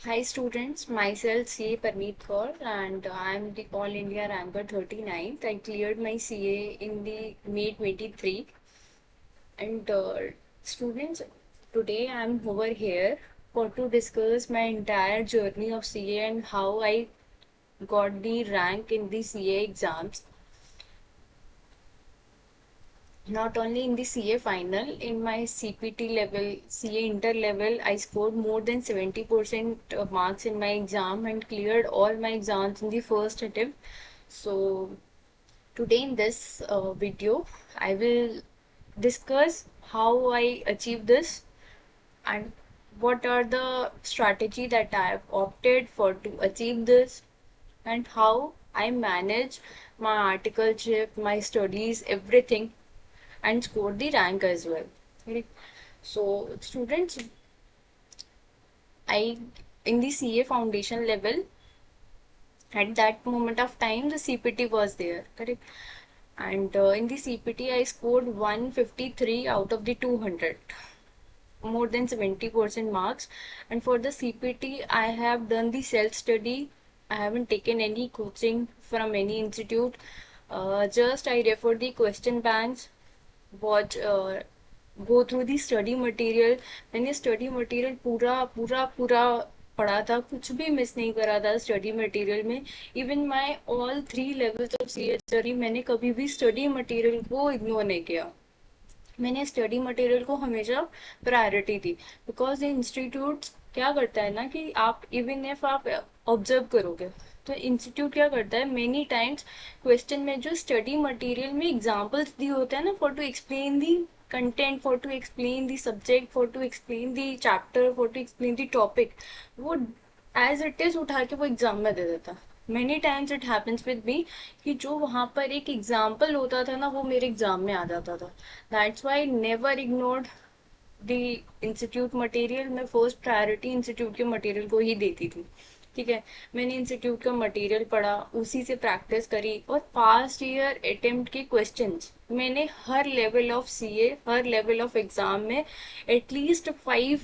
Hi students, myself CA Parneet Kaur and I am the All India Ranker 39th. I cleared my CA in the May 23 and students, today I am over here for to discuss my entire journey of CA and how I got the rank in the CA exams. Not only in the CA final, in my CPT level, CA inter level, I scored more than 70% marks in my exam and cleared all my exams in the first attempt. So today in this video, I will discuss how I achieved this and what are the strategy that I have opted for to achieve this and how I manage my articleship, my studies, everything and score the rank as well. Right? So students, I in the CA foundation level at that moment of time the CPT was there, correct? And in the CPT I scored 153 out of the 200, more than 70% marks. And for the CPT I have done the self study. I haven't taken any coaching from any institute. Just I refer the question banks, watch go through the study material. मैंने study material पूरा पूरा पूरा पढ़ा था, कुछ भी miss नहीं करा था स्टडी मटेरियल में. Even my all 3 levels of CHRE मैंने कभी भी स्टडी मटेरियल को इग्नोर नहीं किया. मैंने स्टडी मटेरियल को हमेशा प्रायोरिटी दी. बिकॉज इंस्टीट्यूट क्या करता है ना कि आप इवन इफ आप ऑब्जर्व करोगे तो इंस्टीट्यूट क्या करता है मेनी टाइम्स क्वेश्चन में जो स्टडी मटेरियल में एग्जांपल्स दिए होते हैं ना for to explain the content, for to explain the subject, for to explain the chapter, for to explain the topic, वो एज इट इज उठा के वो एग्जाम में दे देता. Many times it happens with me कि जो वहां पर एक एग्जाम्पल होता था ना वो मेरे एग्जाम में आ जाता था. That's why never ignored the institute material. मैं फर्स्ट प्रायोरिटी इंस्टीट्यूट के मटेरियल को ही देती थी. ठीक है, मैंने इंस्टीट्यूट का मटेरियल पढ़ा, उसी से प्रैक्टिस करी और पास्ट ईयर अटेम्प्ट के क्वेश्चंस मैंने हर लेवल ऑफ CA, हर लेवल ऑफ एग्जाम में एटलीस्ट 5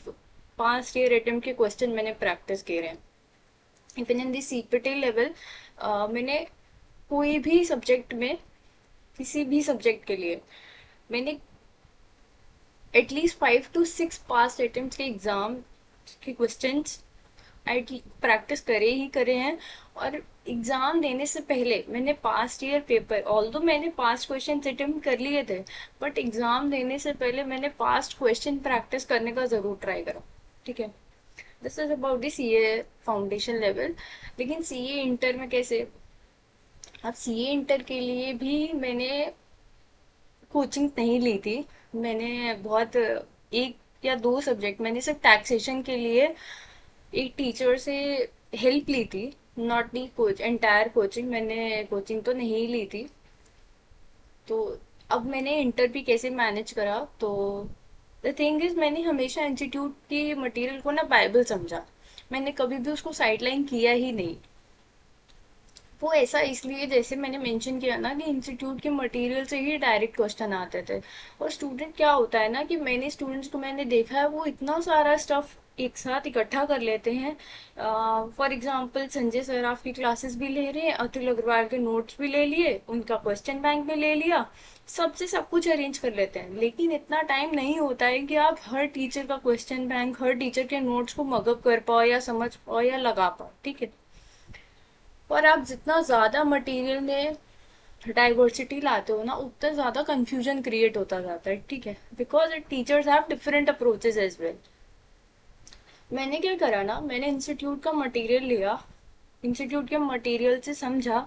पास्ट ईयर अटेम्प्ट के क्वेश्चन मैंने प्रैक्टिस किए हैं. Even in the CPT level मैंने कोई भी सब्जेक्ट में, किसी भी सब्जेक्ट के लिए मैंने एटलीस्ट 5 to 6 पास्ट अटेम्प्ट के एग्जाम के क्वेश्चंस प्रैक्टिस करे ही करे हैं. और एग्जाम देने से पहले मैंने पास्ट ईयर पेपर, ऑल्दो मैंने पास्ट क्वेश्चन अटेम्प्ट कर लिए थे, बट एग्जाम देने से पहले मैंने पास्ट क्वेश्चन प्रैक्टिस करने का जरूर ट्राई करा. ठीक है, this is about the CA foundation level. लेकिन CA इंटर में कैसे, अब CA इंटर के लिए भी मैंने कोचिंग नहीं ली थी. मैंने बहुत एक या दो सब्जेक्ट मैंने सिर्फ टैक्सेशन के लिए एक टीचर से हेल्प ली थी. Not the coach entire coaching, मैंने कोचिंग तो नहीं ली थी. तो अब मैंने इंटर भी कैसे मैनेज करा, तो द थिंग इज मैंने हमेशा इंस्टीट्यूट की मटेरियल को ना बाइबल समझा. मैंने कभी भी उसको साइडलाइन किया ही नहीं. वो ऐसा इसलिए, जैसे मैंने मेंशन किया ना कि इंस्टीट्यूट के मटेरियल से ही डायरेक्ट क्वेश्चन आते थे. और स्टूडेंट क्या होता है ना कि मैंने स्टूडेंट्स को मैंने देखा है वो इतना सारा स्टफ एक साथ इकट्ठा कर लेते हैं. फॉर एग्जांपल संजय सर आपकी क्लासेस भी ले रहे हैं, अतुल अग्रवाल के नोट्स भी ले लिए, उनका क्वेश्चन बैंक भी ले लिया, सबसे सब कुछ अरेंज कर लेते हैं. लेकिन इतना टाइम नहीं होता है कि आप हर टीचर का क्वेश्चन बैंक, हर टीचर के नोट्स को मगअप कर पाओ या समझ पाओ या लगा पाओ. ठीक है, और आप जितना ज्यादा मटेरियल में डाइवर्सिटी लाते हो ना उतना ज्यादा कंफ्यूजन क्रिएट होता जाता है. ठीक है, because teachers have different approaches as well. मैंने क्या करा ना, मैंने इंस्टीट्यूट का मटेरियल लिया, इंस्टीट्यूट के मटेरियल से समझा,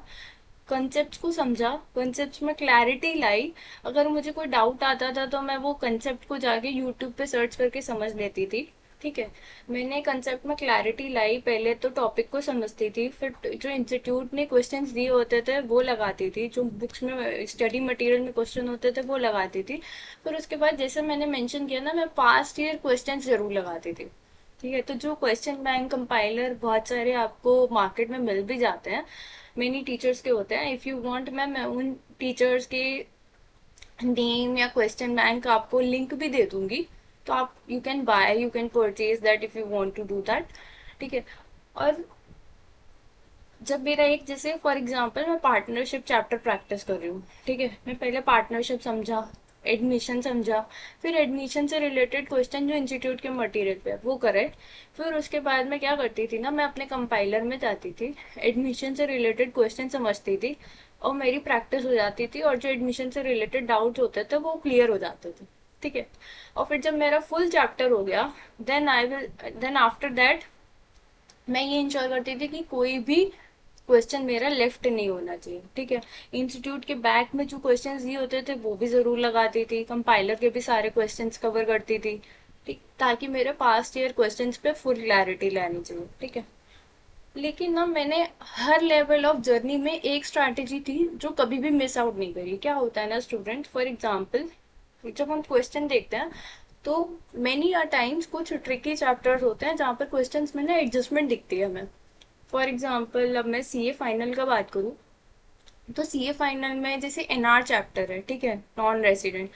कंसेप्ट को समझा, कंसेप्ट में क्लैरिटी लाई. अगर मुझे कोई डाउट आता था तो मैं वो कंसेप्ट को जाके यूट्यूब पे सर्च करके समझ लेती थी. ठीक है, मैंने कंसेप्ट में क्लैरिटी लाई. पहले तो टॉपिक को समझती थी, फिर जो इंस्टीट्यूट ने क्वेश्चंस दिए होते थे वो लगाती थी, जो बुक्स में स्टडी मटेरियल में क्वेश्चन होते थे वो लगाती थी. फिर उसके बाद जैसे मैंने मेंशन किया ना, मैं पास्ट ईयर क्वेश्चन जरूर लगाती थी. ठीक है, तो जो क्वेश्चन बैंक कंपाइलर बहुत सारे आपको मार्केट में मिल भी जाते हैं, मेनी टीचर्स के होते हैं. इफ़ यू वांट मैं उन टीचर्स के नेम या क्वेश्चन बैंक आपको लिंक भी दे दूंगी. तो आप you can buy, you can purchase that if you want to do that. ठीक है। और जब मेरा एक, जैसे फॉर एग्जांपल मैं पार्टनरशिप चैप्टर प्रैक्टिस कर रही हूँ, ठीक है, मैं पहले पार्टनरशिप समझा, एडमिशन समझा, फिर एडमिशन से रिलेटेड क्वेश्चन जो इंस्टीट्यूट के मटेरियल पे है वो करे, फिर उसके बाद मैं क्या करती थी ना, मैं अपने कंपाइलर में जाती थी, एडमिशन से रिलेटेड क्वेश्चन समझती थी, और मेरी प्रैक्टिस हो जाती थी, और जो एडमिशन से रिलेटेड डाउट होते थे वो क्लियर हो जाते थे, ठीक है। और फिर जब मेरा फुल चैप्टर हो गया, देन आफ्टर दैट मैं ये इंश्योर करती थी कि कोई भी क्वेश्चन मेरा लेफ्ट नहीं होना चाहिए, ठीक है। इंस्टीट्यूट के बैक में जो क्वेश्चंस दिए होते थे वो भी जरूर लगाती थी, कंपाइलर के भी सारे क्वेश्चंस कवर करती थी, ठीक, ताकि मेरे पास्ट ईयर क्वेश्चंस पे फुल क्लैरिटी लानी चाहिए, ठीक है। लेकिन ना मैंने हर लेवल ऑफ जर्नी में एक स्ट्रैटेजी थी जो कभी भी मिस आउट नहीं करी। क्या होता है ना स्टूडेंट, फॉर एग्जाम्पल जब हम क्वेश्चन देखते हैं तो मेनी अ टाइम्स कुछ ट्रिकी चैप्टर्स होते हैं जहाँ पर क्वेश्चंस में ना एडजस्टमेंट दिखती है हमें। फॉर एग्जाम्पल अब मैं सीए फाइनल का बात करूँ, तो सीए फाइनल में जैसे एनआर चैप्टर है, ठीक है, नॉन रेसिडेंट,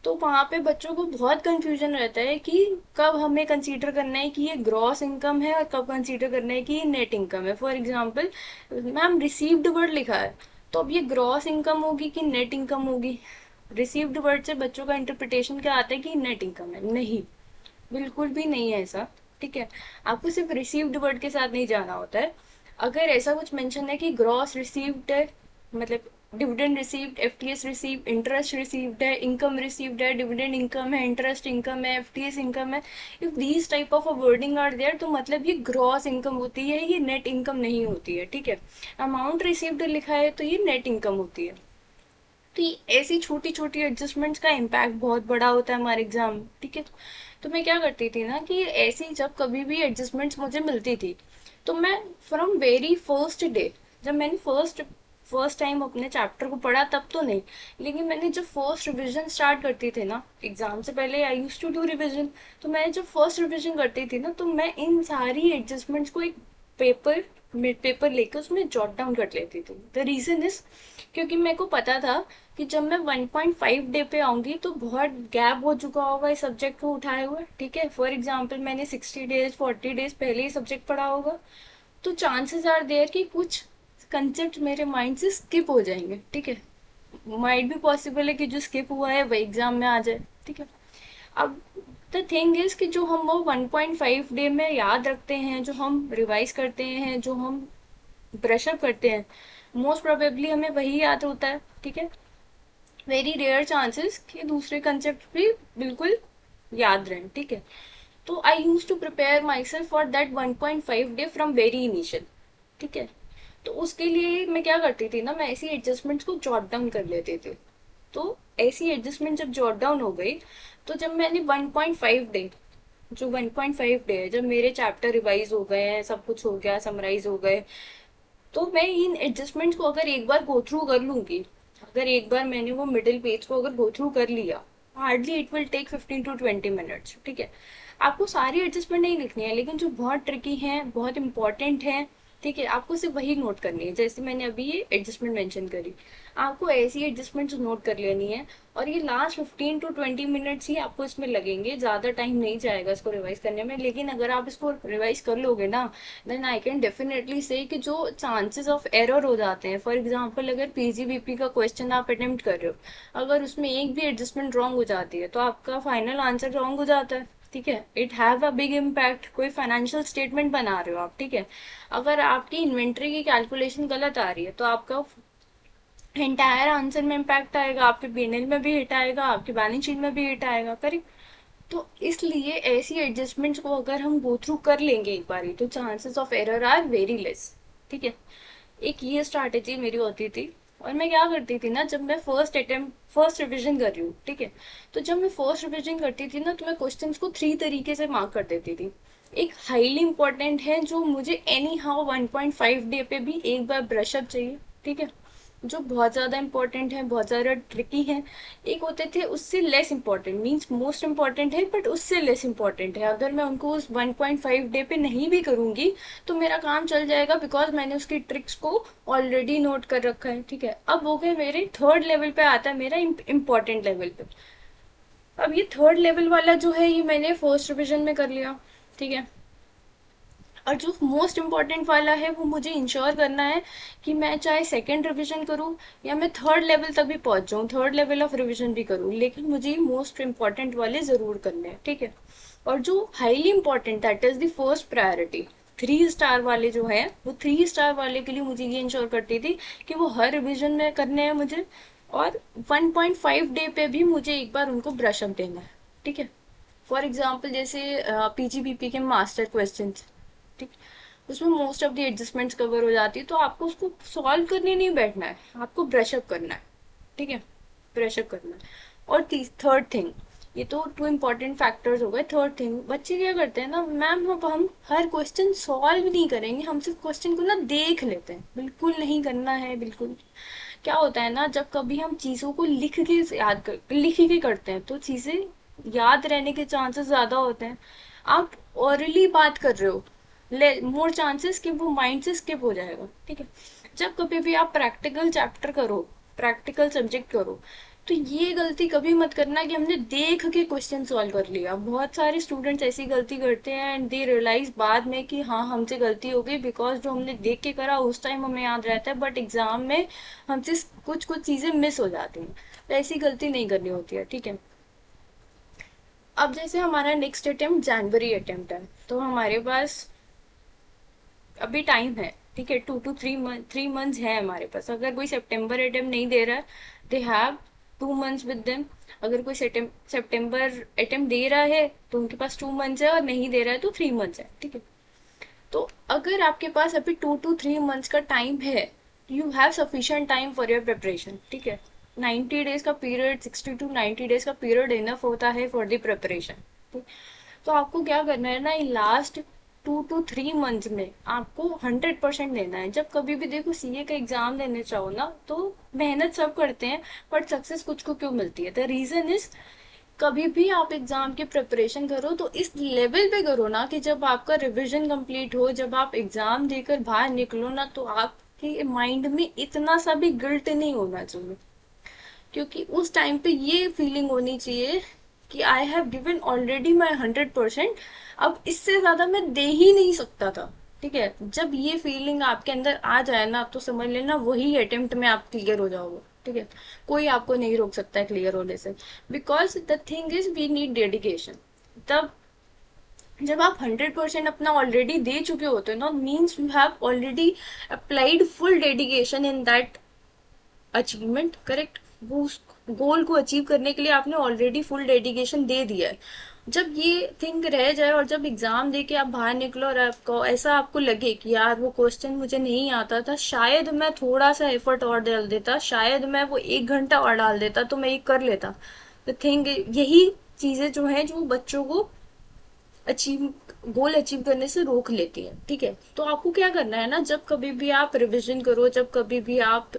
तो वहाँ पे बच्चों को बहुत कंफ्यूजन रहता है कि कब हमें कंसीडर करना है कि ये ग्रॉस इनकम है और कब कंसीडर करना है कि ये नेट इनकम है। For example ma'am received word लिखा है, तो अब ये ग्रॉस इनकम होगी कि नेट इनकम होगी? रिसीव्ड वर्ड से बच्चों का इंटरप्रिटेशन क्या आता है कि नेट इनकम है, नहीं, बिल्कुल भी नहीं है ऐसा, ठीक है। आपको सिर्फ रिसीव्ड वर्ड के साथ नहीं जाना होता है। अगर ऐसा कुछ मेंशन है कि ग्रॉस रिसीव्ड है, मतलब dividend received, FTS received, interest received है, इनकम रिसीव्ड है, डिविडेंड इनकम है, इंटरेस्ट इनकम है, एफटीएस इनकम है, if these type of wording are there, तो मतलब ये ग्रॉस इनकम होती है, ये नेट इनकम नहीं होती है, ठीक है। अमाउंट रिसीव्ड लिखा है तो ये नेट इनकम होती है। तो ये ऐसी छोटी छोटी एडजस्टमेंट्स का इम्पैक्ट बहुत बड़ा होता है हमारे एग्जाम में, ठीक है। तो मैं क्या करती थी ना कि ऐसी जब कभी भी एडजस्टमेंट्स मुझे मिलती थी, तो मैं फ्रॉम वेरी फर्स्ट डे, जब मैंने फर्स्ट टाइम अपने चैप्टर को पढ़ा तब तो नहीं, लेकिन मैंने जब फर्स्ट रिवीजन स्टार्ट करती थी ना एग्जाम से पहले, आई यूज टू डू रिवीजन, तो मैं जब फर्स्ट रिवीजन करती थी ना तो मैं इन सारी एडजस्टमेंट्स को एक पेपर पेपर लेकर उसमें जॉट डाउन कर लेती थी। द रीजन इज, क्योंकि मेरे को पता था कि जब मैं 1.5 डे पे आऊंगी तो बहुत गैप हो चुका होगा इस सब्जेक्ट को उठाए हुए, ठीक है। फॉर एग्जाम्पल मैंने 60 डेज 40 डेज पहले ही सब्जेक्ट पढ़ा होगा, तो चांसेस आर देयर कि कुछ कंसेप्ट मेरे माइंड से स्किप हो जाएंगे, ठीक है। माइट भी पॉसिबल है कि जो स्किप हुआ है वही एग्जाम में आ जाए, ठीक है। अब द थिंग इज कि जो हम वो 1.5 डे में याद रखते हैं, जो हम रिवाइज करते हैं, जो हम ब्रशअप करते हैं, मोस्ट प्रोबेबली हमें वही याद होता है, ठीक है। वेरी रेयर चांसेस कि दूसरे कंसेप्ट भी बिल्कुल याद रहें, ठीक है। तो I use to prepare myself for that 1.5 day from very initial, ठीक है। तो उसके लिए मैं क्या करती थी ना, मैं ऐसी एडजस्टमेंट्स को जॉट डाउन कर लेती थी। तो ऐसी एडजस्टमेंट जब जॉट डाउन हो गई, तो जब मैंने 1.5 डे, जो 1.5 डे है, जब मेरे चैप्टर रिवाइज हो गए हैं, सब कुछ हो गया, समराइज हो गए, तो मैं इन एडजस्टमेंट्स को अगर एक बार गो थ्रू कर लूंगी, अगर एक बार मैंने वो मिडिल पेज को अगर गो थ्रू कर लिया, hardly it will take 15 to 20 minutes, ठीक है। आपको सारी एडजस्टमेंट नहीं लिखनी है, लेकिन जो बहुत ट्रिकी हैं, बहुत इंपॉर्टेंट हैं, ठीक है, आपको सिर्फ वही नोट करनी है। जैसे मैंने अभी ये एडजस्टमेंट मेंशन करी, आपको ऐसी एडजस्टमेंट नोट कर लेनी है, और ये लास्ट 15 to 20 मिनट्स ही आपको इसमें लगेंगे, ज़्यादा टाइम नहीं जाएगा इसको रिवाइज करने में। लेकिन अगर आप इसको रिवाइज कर लोगे ना, देन आई कैन डेफिनेटली से कि जो चांसेस ऑफ एरर हो जाते हैं, फॉर एग्जांपल अगर पीजीबीपी का क्वेश्चन आप अटेम्प्ट कर रहे हो, अगर उसमें एक भी एडजस्टमेंट रॉन्ग हो जाती है तो आपका फाइनल आंसर रॉन्ग हो जाता है, ठीक है। It have a big impact. कोई फाइनेंशियल स्टेटमेंट बना रहे हो आप, ठीक है, अगर आपकी इन्वेंट्री की कैलकुलेशन गलत आ रही है तो आपका एंटायर आंसर में इम्पैक्ट आएगा, आपके पीएनएल में भी हिट आएगा, आपकी बैलेंस शीट में भी हिट आएगा, करेक्ट। तो इसलिए ऐसी एडजस्टमेंट्स को अगर हम गो थ्रू कर लेंगे एक बार, तो chances of error are very less, ठीक है। एक ये स्ट्रैटेजी मेरी होती थी। और मैं क्या करती थी ना, जब मैं फर्स्ट रिवीजन कर रही हूँ, ठीक है, तो जब मैं फर्स्ट रिवीजन करती थी ना तो मैं क्वेश्चंस को 3 तरीके से मार्क कर देती थी। एक हाईली इंपॉर्टेंट है जो मुझे एनी हाउ 1.5 डे पे भी एक बार ब्रशअप चाहिए, ठीक है, जो बहुत ज़्यादा इंपॉर्टेंट है, बहुत ज़्यादा ट्रिकी है। एक होते थे उससे less important, means most important है बट उससे लेस इंपॉर्टेंट है, अगर मैं उनको उस 1.5 डे पे नहीं भी करूंगी तो मेरा काम चल जाएगा, बिकॉज मैंने उसकी ट्रिक्स को ऑलरेडी नोट कर रखा है, ठीक है। अब हो गए मेरे थर्ड लेवल पे आता है मेरा इम्पोर्टेंट लेवल पे। अब ये थर्ड लेवल वाला जो है ये मैंने फर्स्ट रिविजन में कर लिया, ठीक है। और जो मोस्ट इम्पॉर्टेंट वाला है वो मुझे इंश्योर करना है कि मैं चाहे सेकेंड रिवीजन करूँ या मैं थर्ड लेवल तक भी पहुंच जाऊँ, थर्ड लेवल ऑफ रिवीजन भी करूँ, लेकिन मुझे मोस्ट इम्पॉर्टेंट वाले ज़रूर करने हैं, ठीक है। और जो highly important, that is the first priority, 3 star वाले जो है, वो 3 स्टार वाले के लिए मुझे ये इंश्योर करती थी कि वो हर रिवीजन में करने हैं मुझे, और 1.5 डे पे भी मुझे एक बार उनको ब्रश अप देना है, ठीक है। फॉर एग्जाम्पल जैसे पीजीबीपी के मास्टर क्वेश्चन, ठीक, उसमें most of the adjustments cover हो जाती है, तो आपको उसको सॉल्व करने नहीं बैठना है, आपको ब्रश अप करना है, ठीक है, ब्रश अप करना है। और थर्ड थिंग, ये तो 2 इम्पॉर्टेंट फैक्टर्स हो गए। थर्ड थिंग, बच्चे क्या करते हैं ना, मैम अब हम हर क्वेश्चन सॉल्व नहीं करेंगे, हम सिर्फ क्वेश्चन को ना देख लेते हैं, बिल्कुल नहीं करना है, बिल्कुल। क्या होता है ना, जब कभी हम चीज़ों को लिख के करते हैं तो चीज़ें याद रहने के चांसेस ज़्यादा होते हैं। आप ओरली बात कर रहे हो, ले मोर चांसेस कि वो माइंड से स्किप हो जाएगा, ठीक है। जब कभी भी आप प्रैक्टिकल चैप्टर करो, प्रैक्टिकल सब्जेक्ट करो, तो ये गलती कभी मत करना कि हमने देख के क्वेश्चन सॉल्व कर लिया। बहुत सारे स्टूडेंट्स ऐसी गलती करते हैं एंड दे रियलाइज बाद में कि हाँ हमसे गलती हो गई, बिकॉज जो हमने देख के करा उस टाइम हमें याद रहता है, बट एग्जाम में हमसे कुछ कुछ चीजें मिस हो जाती हैं। तो ऐसी गलती नहीं करनी होती है, ठीक है। अब जैसे हमारा नेक्स्ट अटेम्प्ट जनवरी अटेम्प्ट है, तो हमारे पास अभी टाइम है, ठीक है, 2 to 3 मंथ, 3 मंथ्स है हमारे पास। अगर कोई सितंबर अटेम्प्ट नहीं दे रहा है, they have 2 months with them. अगर कोई सितंबर अटेम्प्ट दे रहा है तो उनके पास 2 मंथ्स है, और नहीं दे रहा है तो 3 मंथ्स है, ठीक है। तो अगर आपके पास अभी 2 to 3 मंथ्स का टाइम है, you have sufficient time for your preparation, ठीक है। 90 डेज का पीरियड, 60 to 90 डेज का पीरियड इनफ होता है फॉर द प्रिपरेशन। तो आपको क्या करना है ना, लास्ट 2 to 3 मंथ्स में आपको 100% देना है। जब कभी भी देखो सीए का एग्जाम देने चाहो ना, तो मेहनत सब करते हैं, बट सक्सेस कुछ को क्यों मिलती है, द रीजन इज, कभी भी आप एग्जाम की प्रिपरेशन करो तो इस लेवल पे करो ना कि जब आपका रिवीजन कंप्लीट हो, जब आप एग्जाम देकर बाहर निकलो ना, तो आपके माइंड में इतना सा भी गिल्ट नहीं होना चाहिए, क्योंकि उस टाइम पे ये फीलिंग होनी चाहिए कि I have given already my 100%, अब इससे ज्यादा मैं दे ही नहीं सकता था, ठीक है। जब ये फीलिंग आपके अंदर आ जाए ना, तो समझ लेना वही अटेम्प्ट में आप क्लियर हो जाओगे, ठीक है। कोई आपको नहीं रोक सकता है क्लियर होने से, because the thing is we need dedication. तब जब आप 100% अपना ऑलरेडी दे चुके होते हो ना, means you have already applied full dedication in that achievement, correct. वो उस गोल को अचीव करने के लिए आपने ऑलरेडी फुल डेडिकेशन दे दिया है। जब ये थिंग रह जाए और जब एग्जाम दे के आप बाहर निकलो और आपको ऐसा आपको लगे कि यार वो क्वेश्चन मुझे नहीं आता था, शायद मैं थोड़ा सा एफर्ट और डाल देता, शायद मैं वो 1 घंटा और डाल देता तो मैं ये कर लेता। द थिंग, यही चीजें जो है जो बच्चों को अचीव गोल अचीव करने से रोक लेती है, ठीक है। तो आपको क्या करना है ना, जब कभी भी आप रिविजन करो, जब कभी भी आप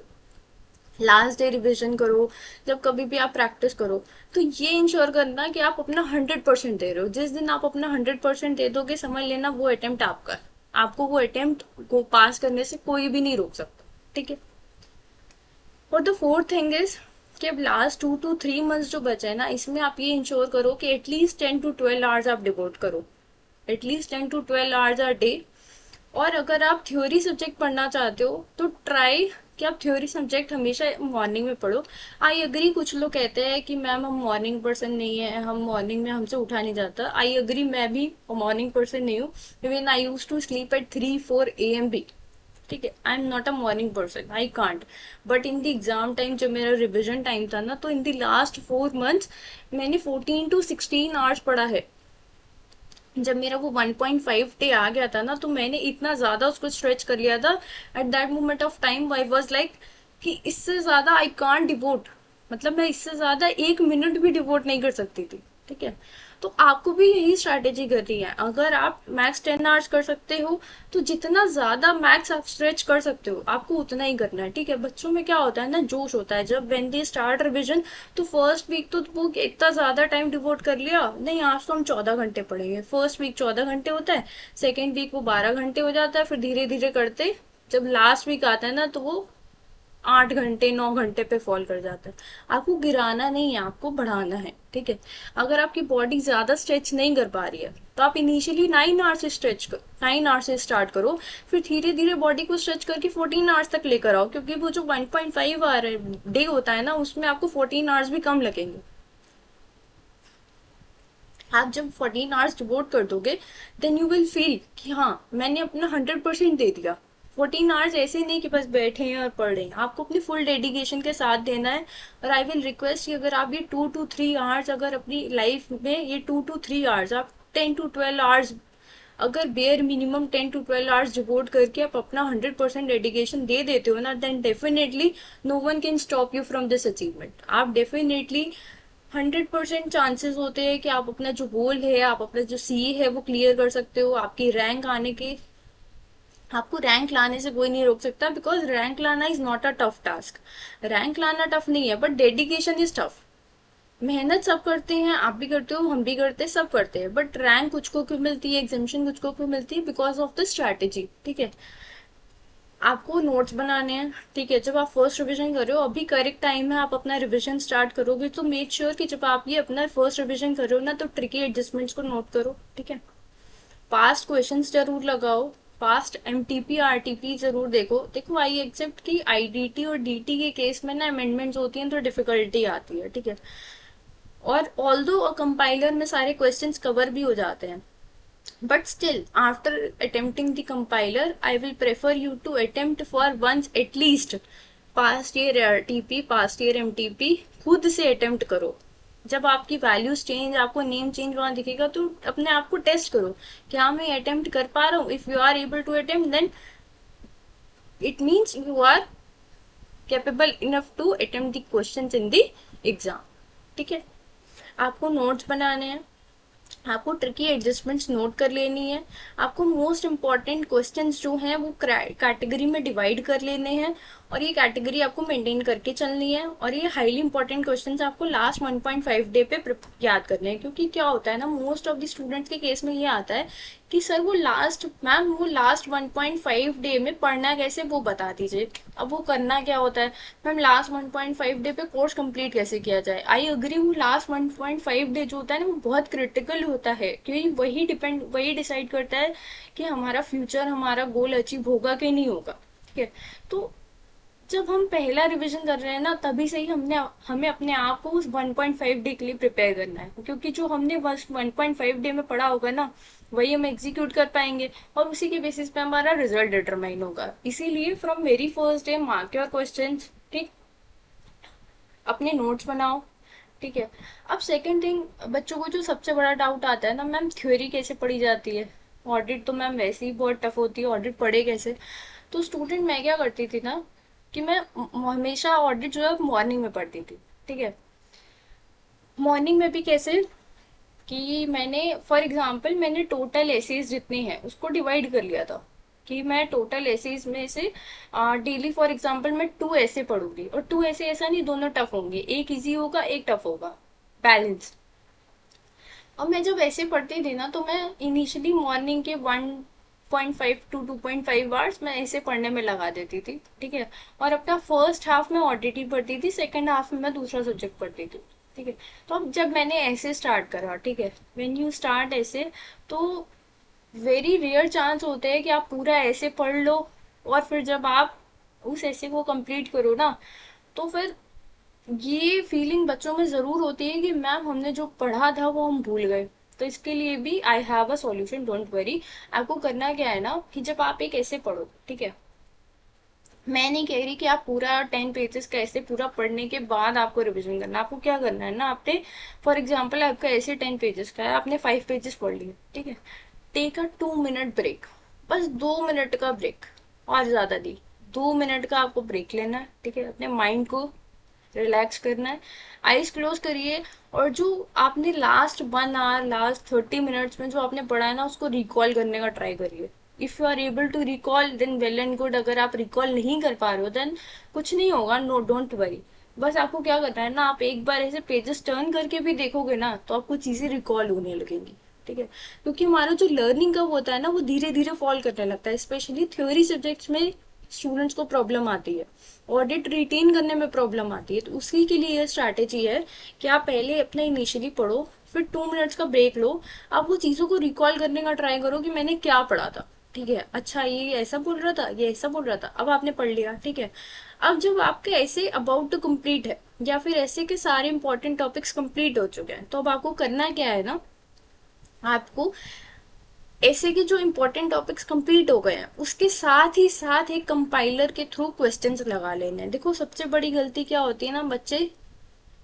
लास्ट डे रिवीजन करो, जब कभी भी आप प्रैक्टिस करो, तो ये इंश्योर करना कि आप अपना 100% दे रहे हो। जिस दिन आप अपना 100% दे दोगे, समझ लेना वो अटेम्प्ट आपका है, आपको वो अटेम्प्ट को पास करने से कोई भी नहीं रोक सकता, ठीक है। और द फोर्थ थिंग इज कि अब लास्ट 2 to 3 मंथ्स जो बचे हैं ना, इसमें आप ये इंश्योर करो कि एटलीस्ट 10 to 12 आवर्स आप डिवोट करो, at least 10 to 12 hours a day. और अगर आप थ्योरी सब्जेक्ट पढ़ना चाहते हो तो ट्राई कि आप थ्योरी सब्जेक्ट हमेशा मॉर्निंग में पढ़ो। आई अग्री, कुछ लोग कहते हैं कि मैम हम मॉर्निंग पर्सन नहीं है, हम मॉर्निंग में हमसे उठा नहीं जाता। आई अग्री, मैं भी मॉर्निंग पर्सन नहीं हूँ, even I use to sleep at 3-4 AM भी, ठीक है। I am not a morning person, I can't. But in the exam time जब मेरा रिविजन टाइम था ना, तो इन द लास्ट 4 मंथ्स मैंने 14 to 16 आवर्स पढ़ा है। जब मेरा वो 1.5 डे आ गया था ना, तो मैंने इतना ज्यादा उसको स्ट्रेच कर लिया था। At that moment of time I was like कि इससे ज्यादा आई कांट डिवोट, मतलब मैं इससे ज्यादा 1 मिनट भी डिवोट नहीं कर सकती थी, ठीक है। तो आपको भी यही स्ट्रैटेजी करनी है। अगर आप मैक्स 10 आवर्स कर सकते हो, तो जितना ज्यादा मैक्स आप स्ट्रेच कर सकते हो आपको उतना ही करना है, ठीक है। बच्चों में क्या होता है ना, जोश होता है, जब वेन दे स्टार्ट रिविजन, तो फर्स्ट वीक तो वो इतना ज्यादा टाइम डिवोट कर लिया, नहीं आज तो हम 14 घंटे पढ़ेंगे। फर्स्ट वीक 14 घंटे होता है, सेकेंड वीक वो 12 घंटे हो जाता है, फिर धीरे धीरे करते जब लास्ट वीक आता है ना, तो वो 8 घंटे 9 घंटे पे फॉल कर जाता है। आपको गिराना नहीं है, आपको बढ़ाना है, ठीक है। अगर आपकी बॉडी ज्यादा स्ट्रेच नहीं कर पा रही है तो आप इनिशियली 9 आवर्स से 9 आवर्स से स्टार्ट करो, फिर धीरे धीरे बॉडी को स्ट्रेच करके 14 आवर्स तक लेकर आओ, क्योंकि वो जो 1.5 आवर डे होता है ना, उसमें आपको 14 आवर्स भी कम लगेंगे। आप जब 14 आवर्स डिवोट कर दोगे, देन यू विल फील कि हाँ मैंने अपना 100% दे दिया। 14 आवर्स ऐसे नहीं कि बस बैठे हैं और पढ़ रहे हैं, आपको अपनी फुल डेडिकेशन के साथ देना है। और आई विल रिक्वेस्ट कि अगर आप ये 2 to 3 आवर्स, अगर अपनी लाइफ में ये 2 to 3 आवर्स, आप 10 to 12 आवर्स, अगर bare minimum 10 to 12 hours devote करके आप अपना 100% डेडिकेशन दे देते हो ना, then definitely no one can stop you from this achievement. आप डेफिनेटली 100% चांसेस होते हैं कि आप अपना जो गोल है, आप अपना जो सी है वो क्लियर कर सकते हो। आपकी रैंक आने के, आपको रैंक लाने से कोई नहीं रोक सकता, बिकॉज रैंक लाना is not a tough task. Rank लाना टफ नहीं है, बट डेडिकेशन इज टफ। मेहनत सब करते हैं, आप भी करते हो, हम भी करते हैं, सब करते हैं, बट रैंक कुछ को क्यों मिलती है, एग्जामेशन कुछ को क्यों मिलती है, बिकॉज ऑफ द स्ट्रैटेजी, ठीक है। आपको नोट्स बनाने हैं, ठीक है। जब आप फर्स्ट रिवीजन कर रहे हो, अभी करेक्ट टाइम है, आप अपना रिवीजन स्टार्ट करोगे, तो मेक श्योर कि जब आप ये अपना फर्स्ट रिवीजन कर रहे हो ना, तो ट्रिकी एडजस्टमेंट्स को नोट करो, ठीक है। पास्ट क्वेश्चंस जरूर लगाओ, पास्ट एमटीपी आरटीपी जरूर देखो। देखो आई एक्सेप्ट कि आईडीटी और डीटी के केस में ना अमेंडमेंट्स होती हैं तो डिफिकल्टी आती है, ठीक है। और ऑल्दो कंपाइलर में सारे क्वेश्चंस कवर भी हो जाते हैं, but still after attempting the compiler I will prefer you to attempt for once at least past year RTP, past year MTP खुद से attempt करो। जब आपकी वैल्यूज चेंज, आपको नेम चेंज वहां दिखेगा, तो अपने आप को टेस्ट करो, क्या मैं अटेम्प्ट कर पा रहा हूँ। If you are able to attempt, then it means you are capable enough to attempt the questions in the exam, ठीक है। आपको नोट्स बनाने हैं, आपको ट्रिकी एडजस्टमेंट्स नोट कर लेनी है, आपको मोस्ट इंपॉर्टेंट क्वेश्चंस जो हैं वो कैटेगरी में डिवाइड कर लेने हैं, और ये कैटेगरी आपको मेंटेन करके चलनी है। और ये हाईली इंपॉर्टेंट क्वेश्चंस आपको लास्ट 1.5 डे पे याद करने हैं, क्योंकि क्या होता है ना, मोस्ट ऑफ द स्टूडेंट्स के केस में ये आता है कि सर वो लास्ट 1.5 डे में पढ़ना कैसे वो बता दीजिए। अब वो करना क्या होता है, मैम लास्ट 1.5 डे पे कोर्स कंप्लीट कैसे किया जाए। आई अग्री हूँ, लास्ट 1.5 डे जो होता है ना, वो बहुत क्रिटिकल होता है, क्योंकि वही डिसाइड करता है कि हमारा फ्यूचर, हमारा गोल अचीव होगा कि नहीं होगा, ठीक है। तो जब हम पहला रिवीजन कर रहे हैं ना, तभी से ही हमें अपने आप को उस 1.5 डे के लिए प्रिपेयर करना है, क्योंकि जो हमने बस 1.5 डे में पढ़ा होगा ना, वही हम एग्जीक्यूट कर पाएंगे, और उसी के बेसिस पे हमारा रिजल्ट डिटरमाइन होगा। इसीलिए from very first day mark your questions, ठीक, अपने नोट्स बनाओ, ठीक है। अब सेकंड थिंग, बच्चों को जो सबसे बड़ा डाउट आता है ना, मैम थ्योरी कैसे पढ़ी जाती है, ऑडिट तो मैम वैसे ही बहुत टफ होती है, ऑडिट पढ़े कैसे। तो स्टूडेंट, मैं क्या करती थी ना, कि मैं हमेशा ऑडिट जो है मॉर्निंग में पढ़ती थी, ठीक है। मॉर्निंग में भी कैसे, कि मैंने फॉर एग्जांपल मैंने टोटल एसेज जितने हैं उसको डिवाइड कर लिया था, कि मैं टोटल एसेज में से डेली फॉर एग्जांपल मैं 2 ऐसे पढ़ूंगी, और 2 ऐसे ऐसा नहीं दोनों टफ होंगे, एक इजी होगा एक टफ होगा, बैलेंस। और मैं जब ऐसे पढ़ती थी ना, तो मैं इनिशियली मॉर्निंग के 1.5 to 2.5 आवर्स मैं ऐसे पढ़ने में लगा देती थी, ठीक है। और अपना फर्स्ट हाफ में ऑडिट ही पढ़ती थी, सेकेंड हाफ में मैं दूसरा सब्जेक्ट पढ़ती थी, ठीक है। तो अब जब मैंने ऐसे स्टार्ट करा, ठीक है, व्हेन यू स्टार्ट ऐसे, तो वेरी रेयर चांस होते हैं कि आप पूरा ऐसे पढ़ लो, और फिर जब आप उस ऐसे को कंप्लीट करो ना, तो फिर ये फीलिंग बच्चों में जरूर होती है कि मैम हमने जो पढ़ा था वो हम भूल गए। तो इसके लिए भी I have a solution, don't worry. आपको करना क्या है ना, कि जब आप एक ऐसे पढ़ो, ठीक है, मैं नहीं कह रही कि आप पूरा 10 पेजेस का ऐसे पूरा पढ़ने के बाद आपको रिवीजन करना। आपको क्या करना है ना, आपने फॉर एग्जाम्पल आपका ऐसे 10 पेजेस का है, आपने 5 पेजेस पढ़ लिए, ठीक है। टेक अ 2 मिनट ब्रेक, बस 2 मिनट का ब्रेक, और ज्यादा नहीं, 2 मिनट का आपको ब्रेक लेना है, ठीक है। अपने माइंड को रिलैक्स करना है, आईज क्लोज करिए, और जो आपने लास्ट 1 आवर, लास्ट 30 मिनट्स में जो आपने पढ़ा है ना, उसको रिकॉल करने का ट्राई करिए। If you are able to recall, then well and good. अगर आप रिकॉल नहीं कर पा रहे हो, देन कुछ नहीं होगा, नो डोंट वरी। बस आपको क्या करना है ना, आप एक बार ऐसे पेजेस टर्न करके भी देखोगे ना, तो आपको चीजें रिकॉल होने लगेंगी, ठीक है। क्योंकि हमारा जो लर्निंग का होता है ना, वो धीरे धीरे फॉल करने लगता है, स्पेशली थ्योरी सब्जेक्ट्स में। स्टूडेंट्स को प्रॉब्लम आती है, ऑडिट रिटेन करने में प्रॉब्लम आती है। तो उसी के लिए ये स्ट्रैटेजी है कि आप पहले अपना इनिशियली पढ़ो, फिर 2 मिनट्स का ब्रेक लो, आप वो चीज़ों को रिकॉल करने का ट्राई करो कि मैंने क्या पढ़ा था। ठीक है, अच्छा ये ऐसा बोल रहा था, ये ऐसा बोल रहा था, अब आपने पढ़ लिया। ठीक है, अब जब आपके ऐसे अबाउट टू कंप्लीट है या फिर ऐसे के सारे इंपॉर्टेंट टॉपिक्स कंप्लीट हो चुके हैं, तो अब आपको करना क्या है ना, आपको ऐसे के जो इंपॉर्टेंट टॉपिक्स कंप्लीट हो गए हैं उसके साथ ही साथ एक कंपाइलर के थ्रू क्वेश्चंस लगा लेने हैं। देखो सबसे बड़ी गलती क्या होती है ना, बच्चे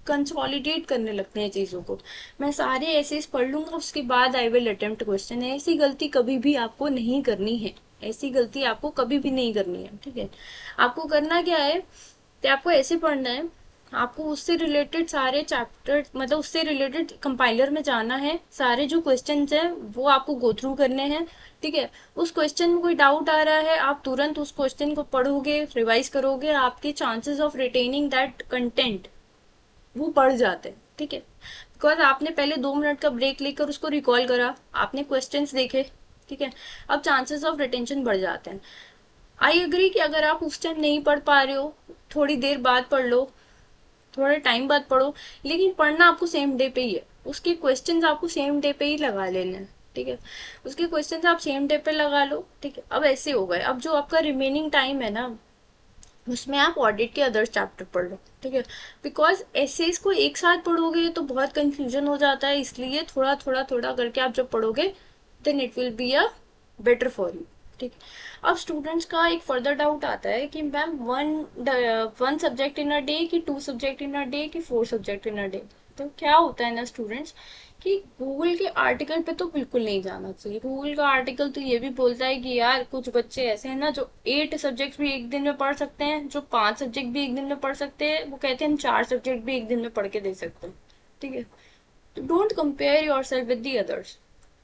कंसोलिडेट करने लगते हैं चीजों को, मैं सारे ऐसे पढ़ लूंगा उसके बाद आई विल अटेम्प्ट क्वेश्चन। ऐसी गलती कभी भी आपको नहीं करनी है, ऐसी गलती आपको कभी भी नहीं करनी है। ठीक है, आपको करना क्या है कि आपको ऐसे पढ़ना है, आपको उससे रिलेटेड सारे चैप्टर, मतलब उससे रिलेटेड कंपाइलर में जाना है, सारे जो क्वेश्चंस हैं वो आपको गो थ्रू करने हैं। ठीक है, उस क्वेश्चन में कोई डाउट आ रहा है, आप तुरंत उस क्वेश्चन को पढ़ोगे, रिवाइज करोगे, आपके chances of retaining that content वो बढ़ जाते हैं। ठीक है, बिकॉज आपने पहले 2 मिनट का ब्रेक लेकर उसको रिकॉल करा, आपने क्वेश्चंस देखे। ठीक है, अब चांसेस ऑफ रिटेंशन बढ़ जाते हैं। आई एग्री कि अगर आप उस टाइम नहीं पढ़ पा रहे हो, थोड़ी देर बाद पढ़ लो, थोड़े टाइम बाद पढ़ो, लेकिन पढ़ना आपको सेम डे पे ही है, उसके क्वेश्चंस आपको सेम डे पे ही लगा लेने हैं। ठीक है, उसके क्वेश्चंस आप सेम डे पे लगा लो। ठीक है, अब ऐसे हो गए, अब जो आपका रिमेनिंग टाइम है ना उसमें आप ऑडिट के अदर चैप्टर पढ़ लो। ठीक है, बिकॉज एसेज को एक साथ पढ़ोगे तो बहुत कंफ्यूजन हो जाता है, इसलिए थोड़ा थोड़ा थोड़ा करके आप जब पढ़ोगे then it will be a better for you. ठीक, अब स्टूडेंट्स का एक फर्दर डाउट आता है कि ma'am one subject in a day, कि 2 सब्जेक्ट इन अ डे, कि 4 सब्जेक्ट इन अ डे। तो क्या होता है ना स्टूडेंट्स, कि गूगल के आर्टिकल पे तो बिल्कुल नहीं जाना चाहिए। गूगल का आर्टिकल तो ये भी बोलता है कि यार कुछ बच्चे ऐसे हैं ना जो 8 सब्जेक्ट भी एक दिन में पढ़ सकते हैं, जो 5 सब्जेक्ट भी एक दिन में पढ़ सकते हैं, वो कहते हैं हम 4 सब्जेक्ट भी एक दिन में पढ़ के दे सकते हैं। ठीक है, तो don't compare your self with the others,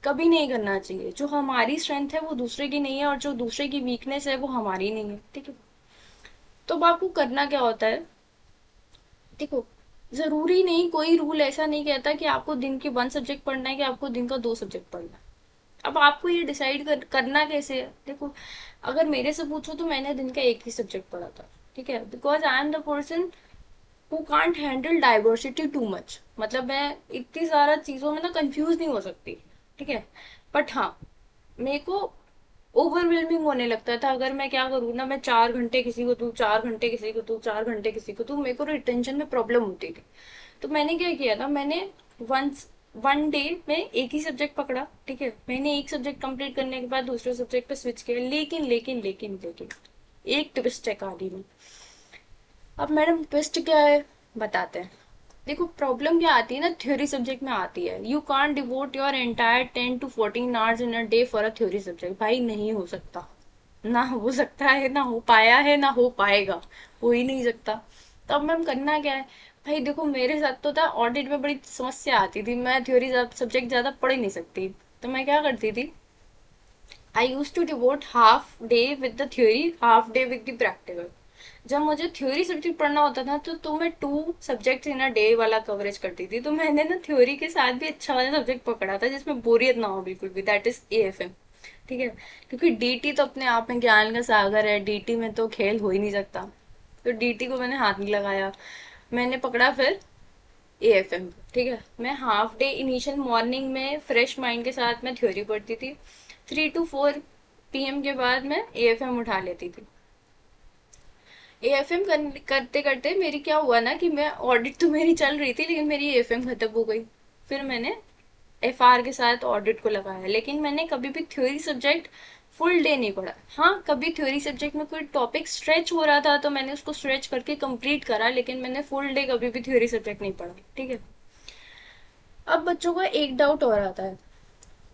कभी नहीं करना चाहिए। जो हमारी स्ट्रेंथ है वो दूसरे की नहीं है, और जो दूसरे की वीकनेस है वो हमारी नहीं है। ठीक है, तो अब आपको करना क्या होता है, देखो जरूरी नहीं, कोई रूल ऐसा नहीं कहता कि आपको दिन के 1 सब्जेक्ट पढ़ना है कि आपको दिन का 2 सब्जेक्ट पढ़ना है। अब आपको ये डिसाइड करना कैसे है। देखो अगर मेरे से पूछो तो मैंने दिन का एक ही सब्जेक्ट पढ़ा था। ठीक है, because I am the person who can't handle diversity too much, मतलब मैं इतनी सारा चीजों में ना कंफ्यूज नहीं हो सकती। ठीक है, बट हाँ मेरे को ओवरवेलमिंग होने लगता था, अगर मैं क्या करूँ ना, मैं 4 घंटे किसी को दूँ, 4 घंटे किसी को दूँ, 4 घंटे किसी को दूँ, मेरे को रिटेंशन में प्रॉब्लम होती थी। तो मैंने क्या किया था, मैंने वंस वन डे में एक ही सब्जेक्ट पकड़ा। ठीक है, मैंने एक सब्जेक्ट कंप्लीट करने के बाद दूसरे सब्जेक्ट पे स्विच किया, लेकिन लेकिन लेकिन लेकिन एक ट्विस्ट है कहानी में। अब मैडम ट्विस्ट क्या है बताते हैं। देखो प्रॉब्लम क्या आती है ना, थ्योरी सब्जेक्ट में आती है, you can't devote your entire 10 to 14 hours in a day for a theory subject. भाई नहीं हो सकता, ना हो सकता है, ना हो पाया है, ना हो पाएगा, हो ही नहीं सकता। तो अब मैम करना क्या है, भाई देखो मेरे साथ तो था, ऑडिट में बड़ी समस्या आती थी, मैं थ्योरी सब्जेक्ट ज्यादा पढ़ ही नहीं सकती। तो मैं क्या करती थी, I use to devote half day with the theory, half day with the practical. जब मुझे थ्योरी सब्जेक्ट पढ़ना होता था तो मैं 2 सब्जेक्ट इन अ डे वाला कवरेज करती थी। तो मैंने ना थ्योरी के साथ भी अच्छा वाला सब्जेक्ट पकड़ा था जिसमें बोरियत ना हो बिल्कुल भी, दैट इज एएफएम। ठीक है, क्योंकि डीटी तो अपने आप में ज्ञान का सागर है, डीटी में तो खेल हो ही नहीं सकता। तो डीटी को मैंने हाथ नहीं लगाया, मैंने पकड़ा फिर एएफएम। ठीक है, मैं हाफ डे इनिशियल मॉर्निंग में फ्रेश माइंड के साथ मैं थ्योरी पढ़ती थी, 3 to 4 PM के बाद मैं एएफएम उठा लेती थी। एएफएम करते करते मेरी क्या हुआ ना, कि मैं ऑडिट तो मेरी चल रही थी लेकिन मेरी एएफएम खत्म हो गई। फिर मैंने एफआर के साथ ऑडिट को लगाया, लेकिन मैंने कभी भी थ्योरी सब्जेक्ट फुल डे नहीं पढ़ा। हाँ कभी थ्योरी सब्जेक्ट में कोई टॉपिक स्ट्रेच हो रहा था तो मैंने उसको स्ट्रेच करके कंप्लीट करा, लेकिन मैंने फुल डे कभी भी थ्योरी सब्जेक्ट नहीं पढ़ा। ठीक है, अब बच्चों का एक डाउट और आता है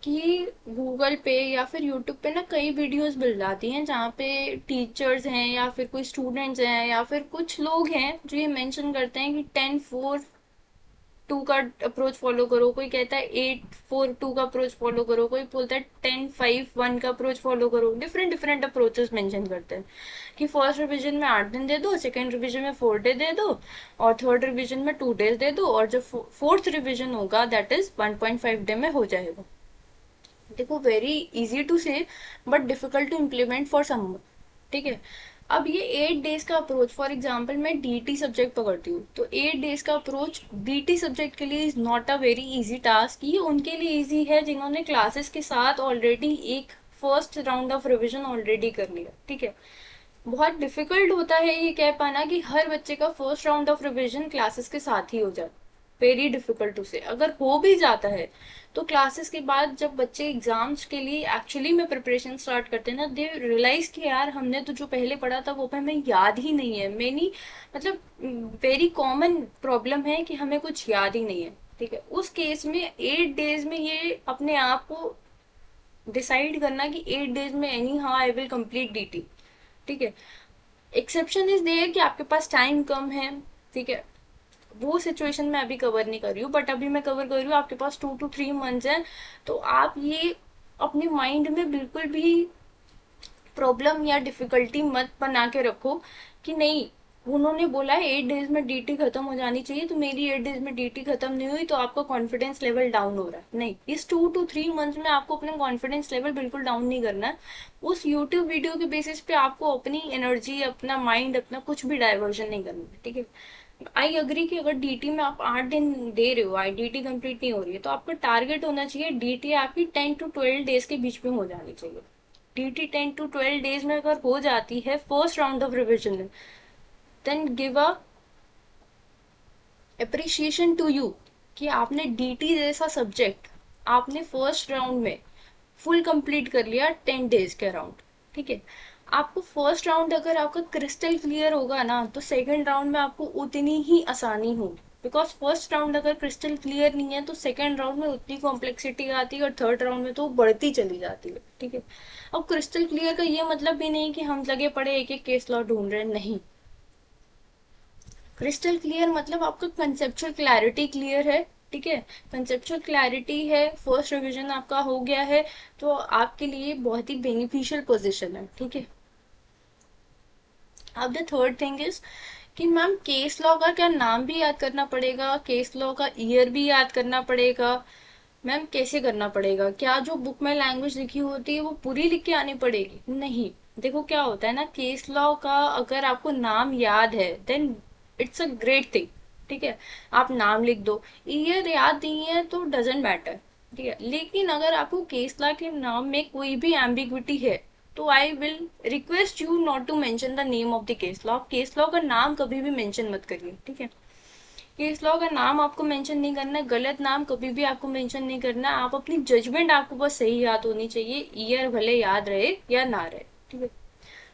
कि गूगल पे या फिर यूट्यूब पे ना कई वीडियोस मिल जाती हैं जहाँ पे टीचर्स हैं या फिर कोई स्टूडेंट्स हैं या फिर कुछ लोग हैं जो ये मेंशन करते हैं कि 10-4-2 का अप्रोच फॉलो करो, कोई कहता है 8-4-2 का अप्रोच फॉलो करो, कोई बोलता है 10-5-1 का अप्रोच फॉलो करो। डिफरेंट डिफरेंट अप्रोचेस मेंशन करते हैं कि फर्स्ट रिवीजन में 8 दिन दे दो, सेकेंड रिवीजन में 4 डे दे दो, और थर्ड रिवीजन में 2 डेज दे दो, और जो फोर्थ रिवीजन होगा दैट इज 1.5 डे में हो जाएगा। देखो very easy to say but difficult to implement for some. ठीक है, अब ये 8 डेज का अप्रोच, फॉर एग्जाम्पल मैं डीटी सब्जेक्ट पकड़ती हूँ, तो 8 डेज का अप्रोच बीटी सब्जेक्ट के लिए is not a very easy task. ये उनके लिए इजी है जिन्होंने क्लासेस के साथ ऑलरेडी एक first round of revision already कर लिया, ठीक है। बहुत डिफिकल्ट होता है ये कह पाना कि हर बच्चे का first round of revision classes के साथ ही हो जाए, वेरी डिफिकल्ट उसे। अगर हो भी जाता है तो क्लासेस के बाद जब बच्चे एग्जाम्स के लिए एक्चुअली में प्रिपरेशन स्टार्ट करते हैं ना, दे रियलाइज कि यार हमने तो जो पहले पढ़ा था वो हमें याद ही नहीं है। मैनी मतलब वेरी कॉमन प्रॉब्लम है कि हमें कुछ याद ही नहीं है, ठीक है। उस केस में 8 डेज में ये अपने आप को डिसाइड करना कि 8 डेज में anyhow I will complete DT, ठीक है। एक्सेप्शन इज देयर कि आपके पास टाइम कम है, ठीक है। वो सिचुएशन मैं अभी कवर नहीं कर रही हूँ, बट अभी मैं कवर कर रही हूँ आपके पास 2 to 3 months है। तो आप ये अपने माइंड में बिल्कुल भी प्रॉब्लम या डिफिकल्टी मत बना के रखो कि नहीं, उन्होंने बोला है 8 डेज में डीटी खत्म हो जानी चाहिए तो मेरी 8 डेज में डीटी खत्म नहीं हुई तो आपका कॉन्फिडेंस लेवल डाउन हो रहा है। नहीं, इस 2 to 3 months में आपको अपना कॉन्फिडेंस लेवल बिल्कुल डाउन नहीं करना है। उस यूट्यूब वीडियो के बेसिस पे आपको अपनी एनर्जी, अपना माइंड, अपना कुछ भी डाइवर्जन नहीं करना है, ठीक है। आई अग्री कि अगर डीटी में आप 8 दिन दे रहे हो, आई डीटी कंप्लीट नहीं हो रही है, तो आपका टारगेट होना चाहिए डीटी आपकी 10 to 12 डेज के बीच में हो जानी चाहिए। डीटी 10 to 12 डेज में अगर हो जाती है फर्स्ट राउंड ऑफ रिविजन में, then give a appreciation to you कि आपने डीटी जैसा सब्जेक्ट आपने फर्स्ट राउंड में फुल कंप्लीट कर लिया 10 डेज के अराउंड, ठीक है। आपको फर्स्ट राउंड अगर आपका क्रिस्टल क्लियर होगा ना तो सेकंड राउंड में आपको उतनी ही आसानी होगी, बिकॉज फर्स्ट राउंड अगर क्रिस्टल क्लियर नहीं है तो सेकंड राउंड में उतनी कॉम्प्लेक्सिटी आती है और थर्ड राउंड में तो बढ़ती चली जाती है, ठीक है। अब क्रिस्टल क्लियर का ये मतलब भी नहीं कि हम लगे पड़े एक एक केस लॉ ढूंढ रहे हैं, नहीं। क्रिस्टल क्लियर मतलब आपका कंसेप्चुअल क्लैरिटी क्लियर है, ठीक है। कंसेप्चुअल क्लैरिटी है, फर्स्ट रिवीजन आपका हो गया है, तो आपके लिए बहुत ही बेनिफिशियल पोजीशन है, ठीक है। अब द थर्ड थिंग इज कि मैम केस लॉ का क्या नाम भी याद करना पड़ेगा, केस लॉ का ईयर भी याद करना पड़ेगा? मैम कैसे करना पड़ेगा? क्या जो बुक में लैंग्वेज लिखी होती है वो पूरी लिख के आनी पड़ेगी? नहीं। देखो क्या होता है ना, केस लॉ का अगर आपको नाम याद है then it's a great thing, ठीक है। आप नाम लिख दो, ईयर याद नहीं है तो डजेंट मैटर, ठीक है। लेकिन अगर आपको केस लॉ के नाम में कोई भी एम्बिग्विटी है तो I will request you not to mention the name of the case law. Case law का नाम कभी भी मेंशन मत करिए, ठीक है। केस लॉ का नाम आपको मेंशन नहीं करना है, गलत नाम कभी भी आपको मेंशन नहीं करना है। आप अपनी जजमेंट आपको बस सही याद होनी चाहिए, ईयर भले याद रहे या ना रहे, ठीक है।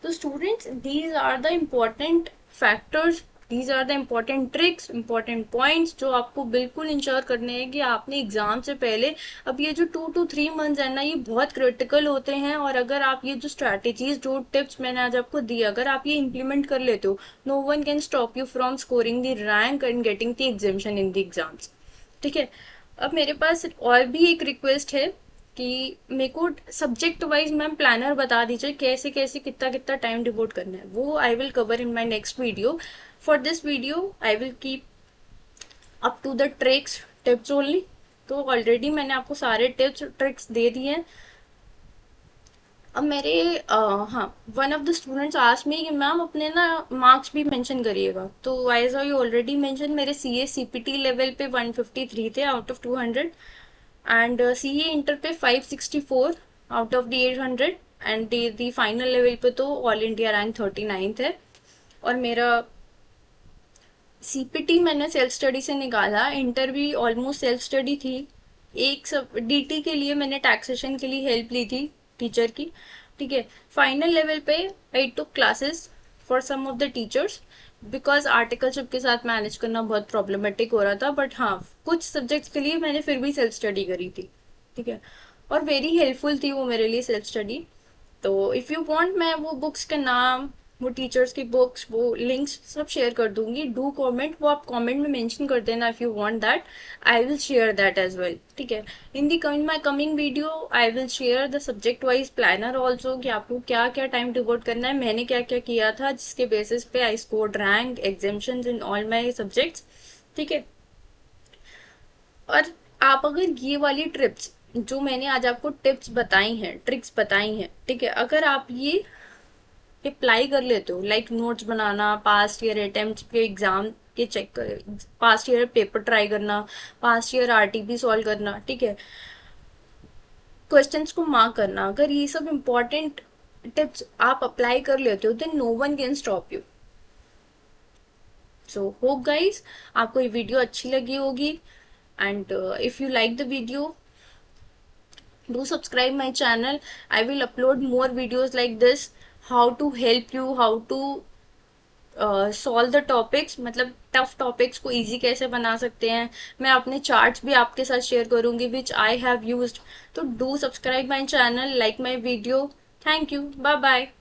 तो students, these are the important factors, these are the important tricks, important points जो आपको बिल्कुल इंश्योर करने हैं कि आपने एग्जाम से पहले, अब ये जो 2 to 3 मंथ्स है ना ये बहुत क्रिटिकल होते हैं, और अगर आप ये जो स्ट्रैटेजीज, जो टिप्स मैंने आज आपको दी, अगर आप ये इम्प्लीमेंट कर लेते हो, no one can stop you from scoring the rank and getting the examination in the exams, ठीक है। अब मेरे पास और भी एक रिक्वेस्ट है कि मेरे को सब्जेक्ट वाइज मैम प्लानर बता दीजिए कैसे कैसे कितना कितना टाइम डिवोट करना है, वो I will cover in my next video. For this video I will keep up to the tricks, tips only. तो ऑलरेडी मैंने आपको सारे टिप्स ट्रिक्स दे दिए हैं। अब मेरे हाँ, one of the students asked me कि मैम अपने ना मार्क्स भी मेंशन करिएगा, तो एज आई ऑलरेडी मेंशन मेरे सीए सीपीटी लेवल पे 153 थे out of 200, and CA inter पे 564 out of the 800, and the final level पे तो ऑल इंडिया रैंक 39 है। और मेरा सीपीटी मैंने सेल्फ स्टडी से निकाला, इंटर भी ऑलमोस्ट सेल्फ स्टडी थी। एक सब डीटी के लिए मैंने टैक्सेशन के लिए हेल्प ली थी टीचर की, ठीक है। फाइनल लेवल पे I took classes for some of the teachers, because articleship के साथ मैनेज करना बहुत प्रॉब्लमेटिक हो रहा था, बट हाँ कुछ सब्जेक्ट्स के लिए मैंने फिर भी सेल्फ स्टडी करी थी, ठीक है। और वेरी हेल्पफुल थी वो मेरे लिए सेल्फ स्टडी। तो इफ़ यू वांट मैं वो बुक्स के नाम, वो टीचर्स की बुक्स, वो लिंक्स सब शेयर कर दूंगी। डू कमेंट, वो आप कमेंट में मेंशन कर देना if you want that, I will share that as well, ठीक है। In the my coming video I will share the subject wise planner also कि आपको क्या क्या टाइम डिवोट करना है, मैंने क्या क्या किया था जिसके बेसिस पे I scored rank एग्जामिशंस in all my subjects, ठीक है। और आप अगर ये वाली ट्रिप्स जो मैंने आज आपको टिप्स बताई हैं, ट्रिक्स बताई हैं, ठीक है, अगर आप ये अप्लाई कर लेते हो, लाइक नोट्स बनाना, पास्ट ईयर अटेम्प्ट के एग्जाम के चेक कर, पास्ट ईयर पेपर ट्राई करना, पास्ट ईयर आरटीपी सॉल्व करना, ठीक है, क्वेश्चंस को मार्क करना, अगर ये सब इंपॉर्टेंट टिप्स आप अप्लाई कर लेते हो then no one can stop you. So hope guys आपको ये वीडियो अच्छी लगी होगी, and if you like the video, do subscribe my channel. I will upload more videos like this, how to help you, how to solve the topics, मतलब tough topics को easy कैसे बना सकते हैं। मैं अपने चार्ट्स भी आपके साथ शेयर करूंगी विच आई हैव यूज्ड। तो do subscribe my channel, like my video. Thank you, bye bye.